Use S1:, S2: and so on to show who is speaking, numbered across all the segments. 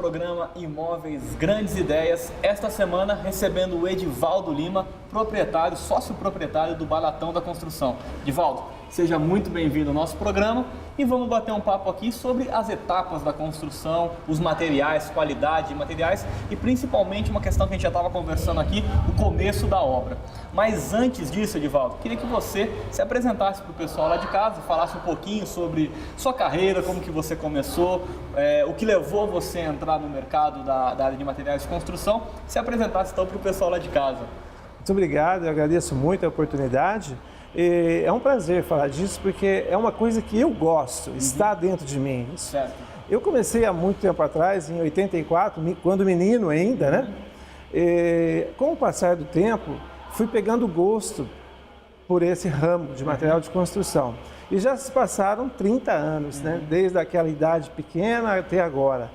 S1: programa Imóveis Grandes Ideias. Esta semana recebendo o Edivaldo Lima, proprietário, sócio proprietário do Balatão da Construção. Edivaldo, seja muito bem-vindo ao nosso programa e vamos bater um papo aqui sobre as etapas da construção, os materiais, qualidade de materiais e principalmente uma questão que a gente já estava conversando aqui, o começo da obra. Mas antes disso, Edivaldo, queria que você se apresentasse para o pessoal lá de casa, falasse um pouquinho sobre sua carreira, como que você começou, o que levou você a entrar no mercado da área de materiais de construção. Se apresentasse então para o pessoal lá de casa.
S2: Muito obrigado, eu agradeço muito a oportunidade. É um prazer falar disso porque é uma coisa que eu gosto, está dentro de mim.
S1: Certo.
S2: Eu comecei há muito tempo atrás, em 84, quando menino ainda, né? Com o passar do tempo, fui pegando gosto por esse ramo de material de construção. E já se passaram 30 anos, né? Desde aquela idade pequena até agora.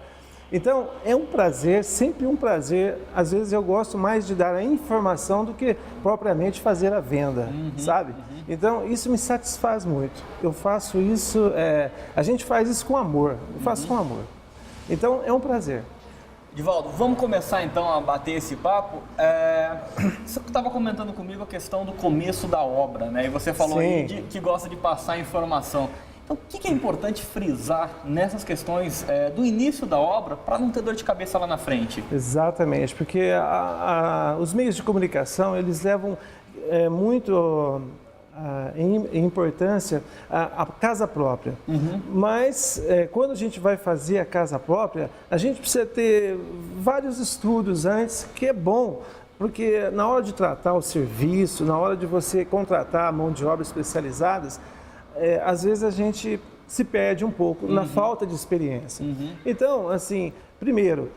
S2: Então, é um prazer, sempre um prazer. Às vezes eu gosto mais de dar a informação do que propriamente fazer a venda, sabe? Então, isso me satisfaz muito. Eu faço isso, a gente faz isso com amor, eu faço com amor. Então, é um prazer.
S1: Edivaldo, vamos começar então a bater esse papo. Você estava comentando comigo a questão do começo da obra, né? E você falou aí que gosta de passar informação. Então, o que é importante frisar nessas questões do início da obra para não ter dor de cabeça lá na frente?
S2: Exatamente, porque os meios de comunicação, eles levam muito em importância a casa própria. Mas, quando a gente vai fazer a casa própria, a gente precisa ter vários estudos antes, que é bom. Porque na hora de tratar o serviço, na hora de você contratar a mão de obra especializadas, às vezes a gente se perde um pouco na falta de experiência. Então, assim, primeiro,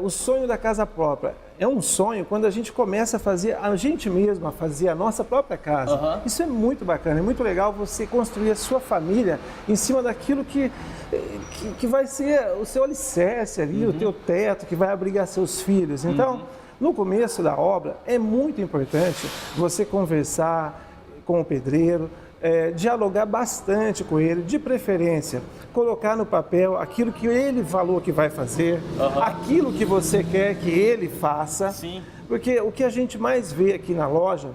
S2: o sonho da casa própria é um sonho quando a gente começa a fazer, a gente mesmo, a fazer a nossa própria casa. Isso é muito bacana, é muito legal você construir a sua família em cima daquilo que vai ser o seu alicerce ali, o teu teto, que vai abrigar seus filhos. Então, no começo da obra, é muito importante você conversar com o pedreiro, dialogar bastante com ele, de preferência, colocar no papel aquilo que ele falou que vai fazer, aquilo que você quer que ele faça.
S1: Sim.
S2: Porque o que a gente mais vê aqui na loja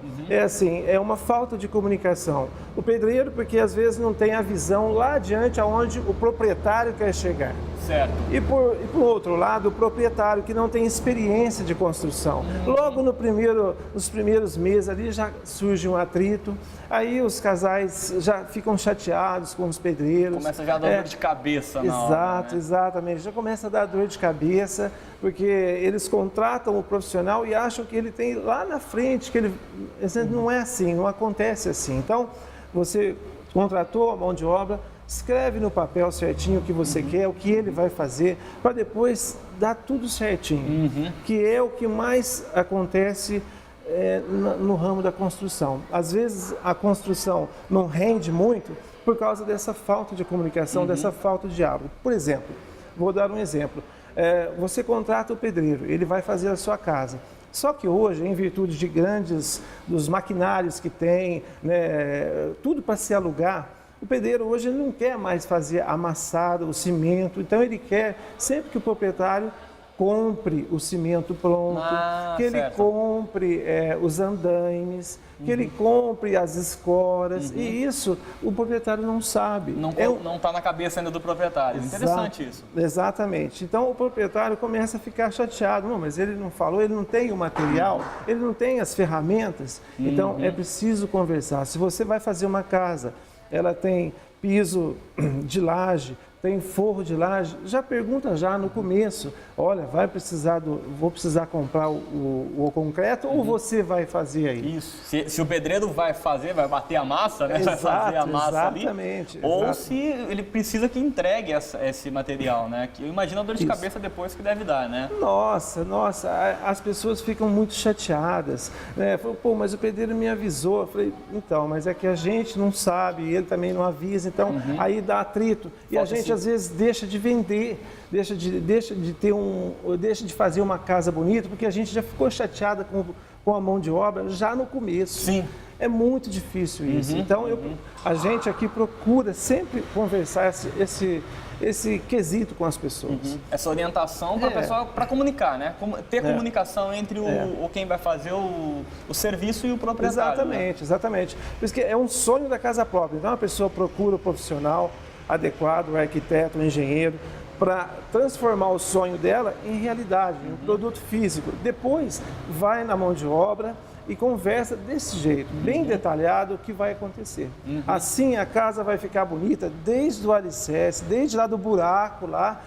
S2: é uma falta de comunicação. O pedreiro, porque às vezes não tem a visão lá adiante aonde o proprietário quer chegar.
S1: Certo.
S2: E por outro lado, o proprietário que não tem experiência de construção. Logo nos primeiros meses ali já surge um atrito, aí os casais já ficam chateados com os pedreiros.
S1: Começa já a dar dor de cabeça na hora,
S2: Exato, exatamente. Já começa a dar dor de cabeça, porque eles contratam o profissional e acham que ele tem lá na frente, que ele não é assim, não acontece assim. Então, você contratou a mão de obra, escreve no papel certinho o que você quer, o que ele vai fazer, para depois dar tudo certinho, que é o que mais acontece no ramo da construção. Às vezes a construção não rende muito por causa dessa falta de comunicação, dessa falta de diálogo. Por exemplo, vou dar um exemplo. Você contrata o pedreiro, ele vai fazer a sua casa. Só que hoje, em virtude de dos maquinários que tem, né, tudo para se alugar, o pedreiro hoje não quer mais fazer amassado, o cimento, então ele quer sempre que o proprietário compre o cimento pronto, que ele compre os andaimes, que ele compre as escoras, e isso o proprietário não sabe.
S1: Não está na cabeça ainda do proprietário. Interessante isso.
S2: Exatamente. Então o proprietário começa a ficar chateado. Não, mas ele não falou, ele não tem o material, ele não tem as ferramentas. Então é preciso conversar. Se você vai fazer uma casa, ela tem piso de laje, tem forro de laje, já pergunta já no começo, olha, vou precisar comprar o concreto ou você vai fazer aí?
S1: Isso, se o pedreiro vai bater a massa, né?
S2: Exato,
S1: vai fazer a massa
S2: exatamente,
S1: ali, ou se ele precisa que entregue esse material, né? Que eu imagino a dor de cabeça depois que deve dar, né?
S2: Nossa, as pessoas ficam muito chateadas, né? Pô, mas o pedreiro me avisou. Eu falei, então, mas é que a gente não sabe, ele também não avisa, então aí dá atrito. E a gente às vezes deixa de vender, deixa de fazer uma casa bonita, porque a gente já ficou chateada com a mão de obra já no começo.
S1: Sim.
S2: É muito difícil isso. Então, a gente aqui procura sempre conversar esse quesito com as pessoas.
S1: Essa orientação para a pessoa, para comunicar, né? Ter comunicação entre o quem vai fazer o serviço e o proprietário.
S2: Exatamente, exatamente. Por isso que é um sonho da casa própria. Então, a pessoa procura o profissional adequado, o arquiteto, o engenheiro, para transformar o sonho dela em realidade, em um produto físico. Depois, vai na mão de obra e conversa desse jeito, bem detalhado, o que vai acontecer. Assim a casa vai ficar bonita desde o alicerce, desde lá do buraco lá,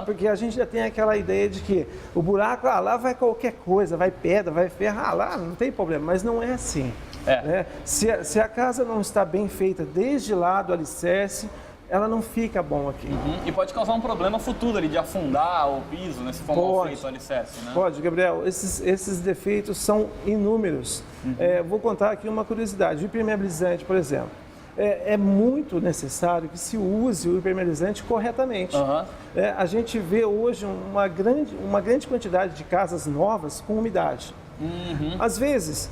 S2: porque a gente já tem aquela ideia de que o buraco, lá vai qualquer coisa, vai pedra, vai ferro, lá não tem problema, mas não é assim. Né? Se a casa não está bem feita desde lá do alicerce, ela não fica bom aqui.
S1: E pode causar um problema futuro ali, de afundar o piso, né, se for mal feito o alicerce, né?
S2: Pode, Gabriel. Esses defeitos são inúmeros. Vou contar aqui uma curiosidade. O impermeabilizante, por exemplo, é muito necessário que se use o impermeabilizante corretamente. A gente vê hoje uma grande quantidade de casas novas com umidade. Às vezes,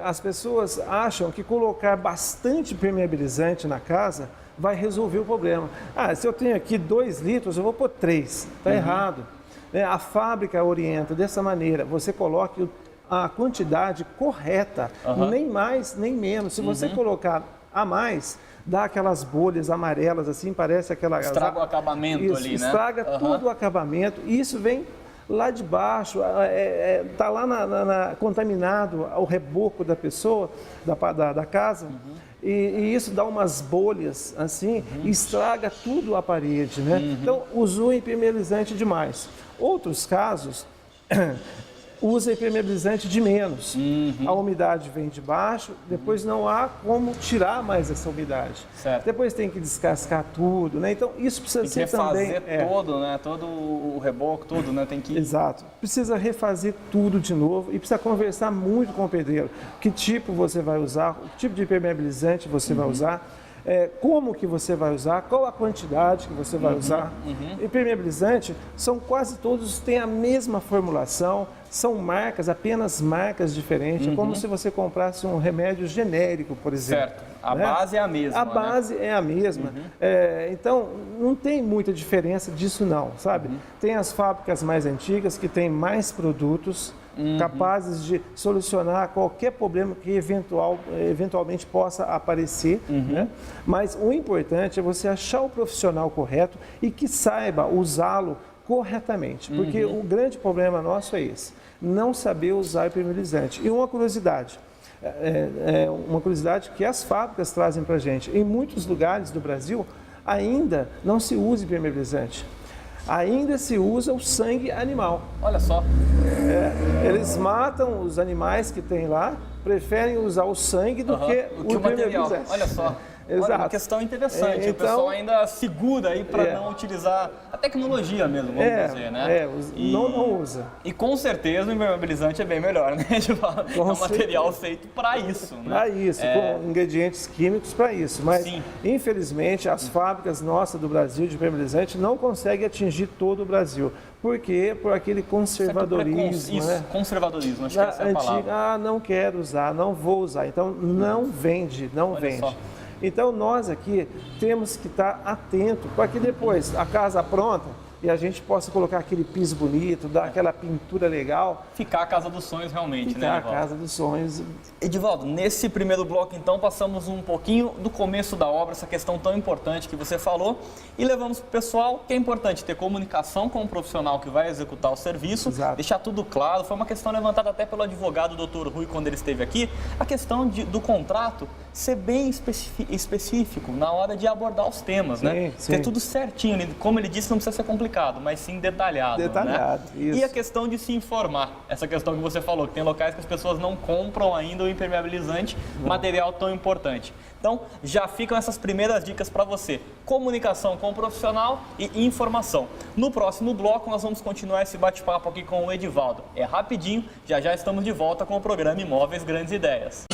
S2: as pessoas acham que colocar bastante impermeabilizante na casa vai resolver o problema. Se eu tenho aqui 2 litros, eu vou pôr 3. Está errado. A fábrica orienta dessa maneira, você coloque a quantidade correta, nem mais, nem menos. Se você colocar a mais, dá aquelas bolhas amarelas, assim, parece aquela...
S1: Estraga o acabamento ali, né?
S2: Estraga todo o acabamento. E isso vem lá de baixo, está lá contaminado o reboco da pessoa, da casa. E isso dá umas bolhas assim, e estraga tudo a parede, né? Então, usou impermeabilizante demais. Outros casos, usa impermeabilizante de menos. A umidade vem de baixo, depois não há como tirar mais essa umidade. Depois tem que descascar tudo, né? Então, isso precisa ser também...
S1: refazer todo, né? Todo o reboco, tudo, né? Tem que...
S2: Exato. Precisa refazer tudo de novo e precisa conversar muito com o pedreiro. Que tipo você vai usar, que tipo de impermeabilizante você vai usar, como que você vai usar, qual a quantidade que você vai usar. Impermeabilizante, quase todos têm a mesma formulação, são marcas, apenas marcas diferentes. É como se você comprasse um remédio genérico, por exemplo.
S1: A base é a mesma.
S2: A base é a mesma. Então, não tem muita diferença disso não, sabe? Tem as fábricas mais antigas que têm mais produtos capazes de solucionar qualquer problema que eventualmente possa aparecer. Né? Mas o importante é você achar o profissional correto e que saiba usá-lo corretamente. Porque o grande problema nosso é esse, não saber usar impermeabilizante. E uma curiosidade que as fábricas trazem para a gente. Em muitos lugares do Brasil, ainda não se usa impermeabilizante. Ainda se usa o sangue animal.
S1: Olha só.
S2: Eles matam os animais que tem lá, preferem usar o sangue do que o
S1: material. Olha só.
S2: Exato.
S1: Olha, uma questão interessante. O pessoal ainda segura aí para não utilizar a tecnologia mesmo, vamos dizer, né?
S2: Não usa.
S1: E com certeza o impermeabilizante é bem melhor, né? É um material feito para isso, né?
S2: Para isso, com ingredientes químicos para isso. Mas, infelizmente, as fábricas nossas do Brasil de impermeabilizante não conseguem atingir todo o Brasil. Por quê? Por aquele conservadorismo.
S1: Isso, conservadorismo, acho que essa é a palavra.
S2: Não quero usar, não vou usar. Então, não vende, não vende. Só. Então, nós aqui temos que estar atentos para que depois a casa pronta e a gente possa colocar aquele piso bonito, dar aquela pintura legal.
S1: Ficar a casa dos sonhos realmente, né, Edivaldo?
S2: Ficar a casa dos sonhos.
S1: Edivaldo, nesse primeiro bloco, então, passamos um pouquinho do começo da obra, essa questão tão importante que você falou, e levamos para o pessoal que é importante ter comunicação com o profissional que vai executar o serviço, deixar tudo claro. Foi uma questão levantada até pelo advogado Dr. Rui, quando ele esteve aqui, a questão do contrato ser bem específico na hora de abordar os temas, né? Ter tudo certinho, como ele disse, não precisa ser complicado, mas sim detalhado.
S2: Detalhado,
S1: né?
S2: isso.
S1: E a questão de se informar, essa questão que você falou, que tem locais que as pessoas não compram ainda o impermeabilizante, material tão importante. Então, já ficam essas primeiras dicas para você. Comunicação com o profissional e informação. No próximo bloco, nós vamos continuar esse bate-papo aqui com o Edivaldo. É rapidinho, já estamos de volta com o programa Imóveis Grandes Ideias.